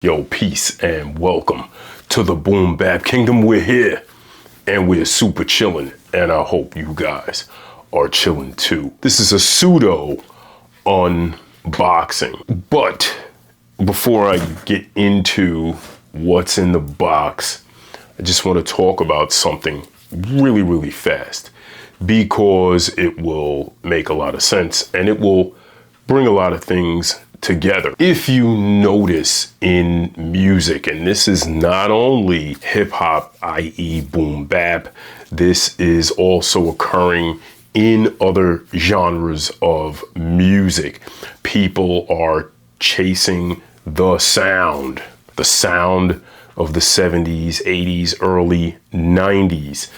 Yo, peace and welcome to the Boom Bap Kingdom. We're here and we're super chilling, and I hope you guys are chilling too. This is a pseudo unboxing, but before I get into what's in the box, I just want to talk about something really fast because it will make a lot of sense and it will bring a lot of things together. If you notice in music, and this is not only hip hop, i.e. boom bap, this is also occurring in other genres of music. People are chasing the sound of the 70s, 80s, early 90s.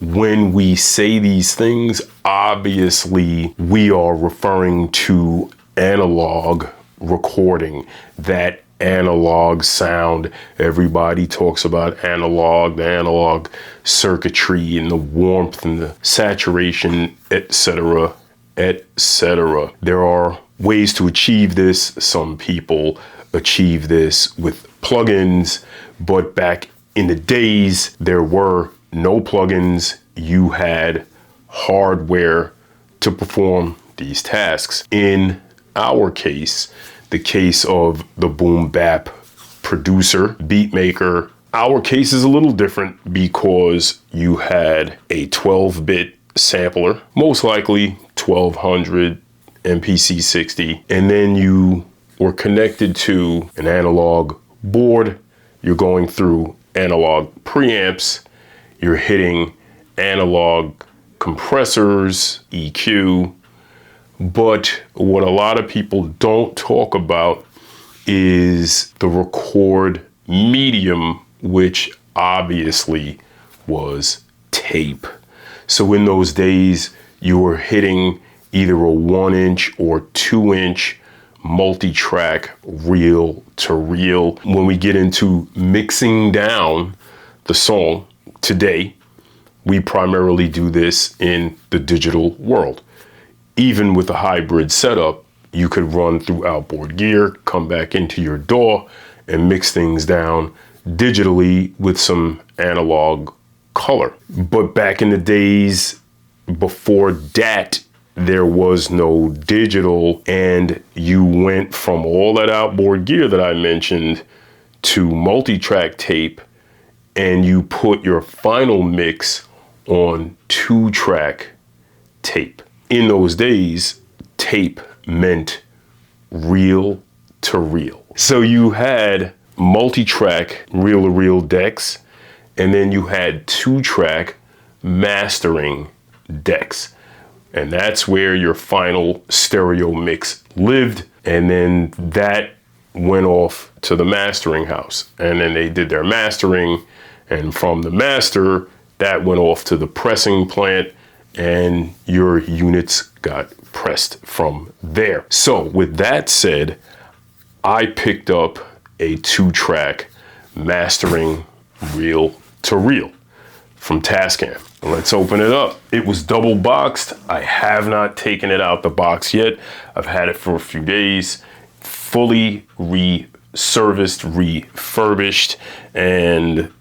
When we say these things, obviously we are referring to analog recording, that analog sound. Everybody talks about analog, the analog circuitry and the warmth and the saturation, etc., etc. There are ways to achieve this. Some people achieve this with plugins, but back in the days, there were no plugins. You had hardware to perform these tasks. In our case, the case of the boom bap producer, beat maker, our case is a little different because you had a 12-bit sampler, most likely 1200 MPC 60, and then you were connected to an analog board. You're going through analog preamps, you're hitting analog compressors, EQ. But what a lot of people don't talk about is the record medium, which obviously was tape. So in those days, you were hitting either a 1-inch or 2-inch multi-track reel to reel. When we get into mixing down the song today, we primarily do this in the digital world. Even with a hybrid setup, you could run through outboard gear, come back into your DAW and mix things down digitally with some analog color. But back in the days before that, there was no digital, and you went from all that outboard gear that I mentioned to multi-track tape, and you put your final mix on 2-track tape. In those days, tape meant reel to reel. So you had multi-track reel-to-reel decks, and then you had 2-track mastering decks. And that's where your final stereo mix lived. And then that went off to the mastering house. And then they did their mastering. And from the master, that went off to the pressing plant, and your units got pressed from there. So with that said, I picked up a 2-track mastering reel to reel from Tascam. Let's open it up. It was double boxed. I have not taken it out the box yet. I've had it for a few days, fully refurbished, and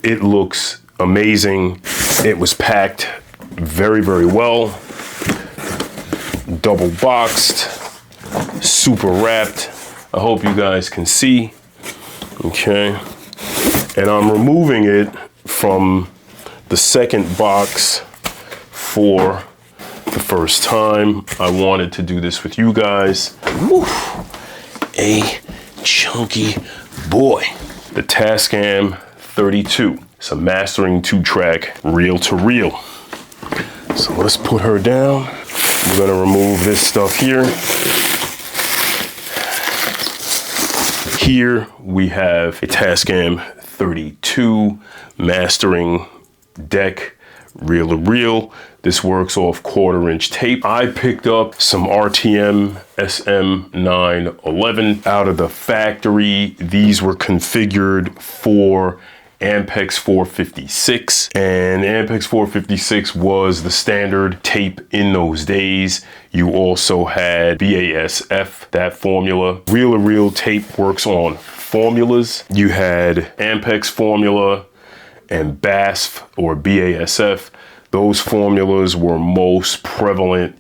it looks amazing. It was packed very well, double boxed, super wrapped. I hope you guys can see. Okay, and I'm removing it from the second box for the first time. I wanted to do this with you guys. Woo, a chunky boy. The Tascam 32. It's a mastering 2-track reel to reel. So let's put her down. We're gonna remove this stuff here. Here we have a Tascam 32 mastering deck, reel to reel. This works off 1/4-inch tape. I picked up some RTM SM911 out of the factory. These were configured for Ampex 456, and the Ampex 456 was the standard tape in those days. You also had BASF, that formula. Reel-to-reel tape works on formulas. You had Ampex formula and BASF or BASF. Those formulas were most prevalent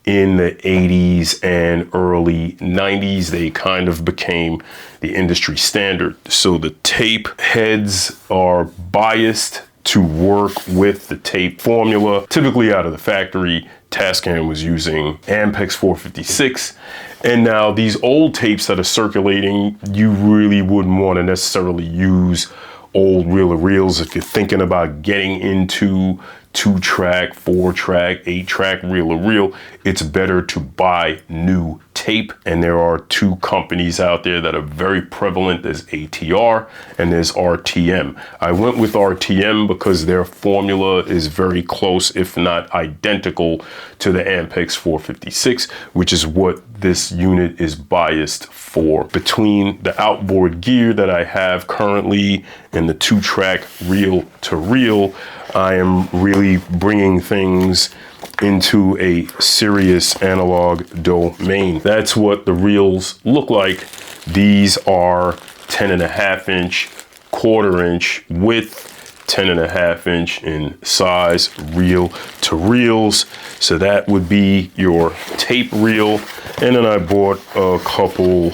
in the 80s and early 90s. They kind of became the industry standard. So the tape heads are biased to work with the tape formula. Typically out of the factory, Tascam was using Ampex 456. And now these old tapes that are circulating, you really wouldn't want to necessarily use old reel-to-reels if you're thinking about getting into 2-track, 4-track, 8-track reel-to-reel. It's better to buy new tape. And there are two companies out there that are very prevalent. There's ATR and there's RTM. I went with RTM because their formula is very close, if not identical, to the Ampex 456, which is what this unit is biased for. Between the outboard gear that I have currently and the 2-track reel-to-reel, I am really bringing things into a serious analog domain. That's what the reels look like. These are 10.5-inch, 1/4-inch width, 10.5-inch in size reel-to-reels. So that would be your tape reel. And then I bought a couple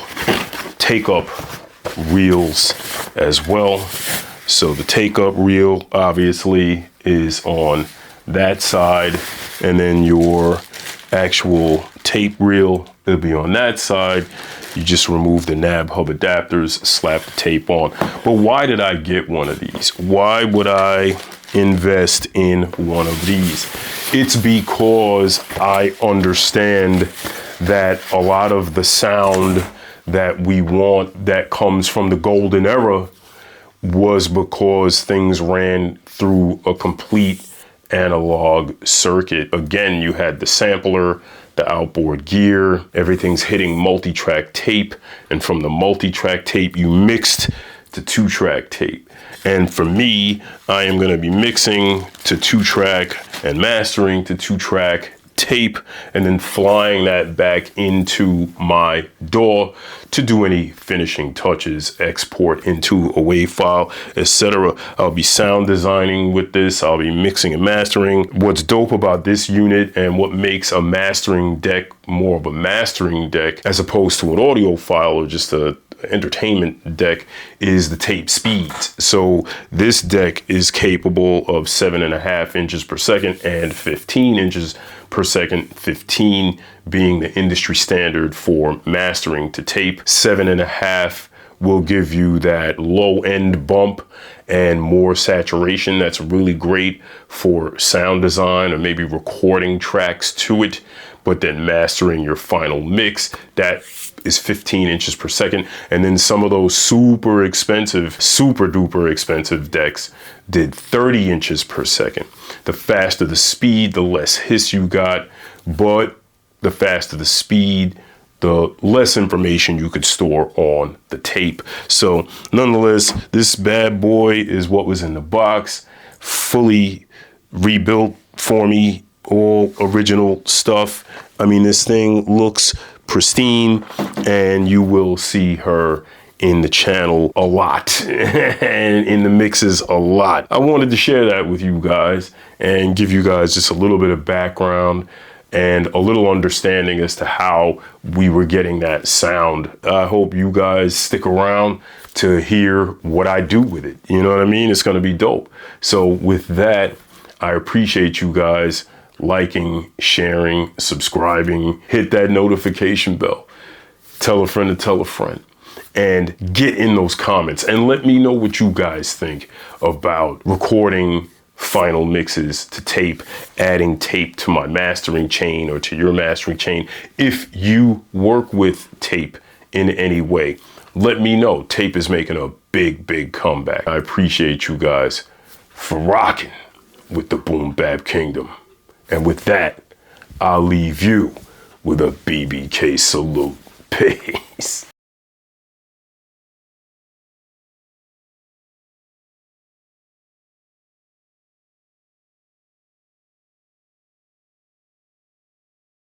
take-up reels as well. So the take-up reel obviously is on that side, and then your actual tape reel will be on that side. You just remove the nab hub adapters, slap the tape on. But why did I get one of these? Why would I invest in one of these? It's because I understand that a lot of the sound that we want that comes from the golden era was because things ran through a complete analog circuit. Again, you had the sampler, the outboard gear, everything's hitting multi-track tape, and from the multi-track tape you mixed to 2-track tape. And for me, I am going to be mixing to 2-track and mastering to 2-track tape, and then flying that back into my DAW to do any finishing touches, export into a WAV file, etc. I'll be sound designing with this. I'll be mixing and mastering. What's dope about this unit and what makes a mastering deck more of a mastering deck as opposed to an audio file or just a entertainment deck is the tape speeds. So this deck is capable of 7.5 inches per second and 15 inches per second, 15 being the industry standard for mastering to tape. 7.5 will give you that low end bump and more saturation. That's really great for sound design or maybe recording tracks to it, but then mastering your final mix, that is 15 inches per second. And then some of those super duper expensive decks did 30 inches per second. The faster the speed, the less hiss you got, but the faster the speed, the less information you could store on the tape. So nonetheless, this bad boy is what was in the box, fully rebuilt for me, all original stuff. I mean, this thing looks pristine, and you will see her in the channel a lot and in the mixes a lot. I wanted to share that with you guys and give you guys just a little bit of background and a little understanding as to how we were getting that sound. I hope you guys stick around to hear what I do with it. You know what I mean? It's gonna be dope. So with that, I appreciate you guys liking, sharing, subscribing, hit that notification bell, tell a friend to tell a friend, and get in those comments and let me know what you guys think about recording final mixes to tape, adding tape to my mastering chain or to your mastering chain. If you work with tape in any way, let me know. Tape is making a big comeback. I appreciate you guys for rocking with the Boom Bap Kingdom. And with that, I'll leave you with a BBK salute. Peace.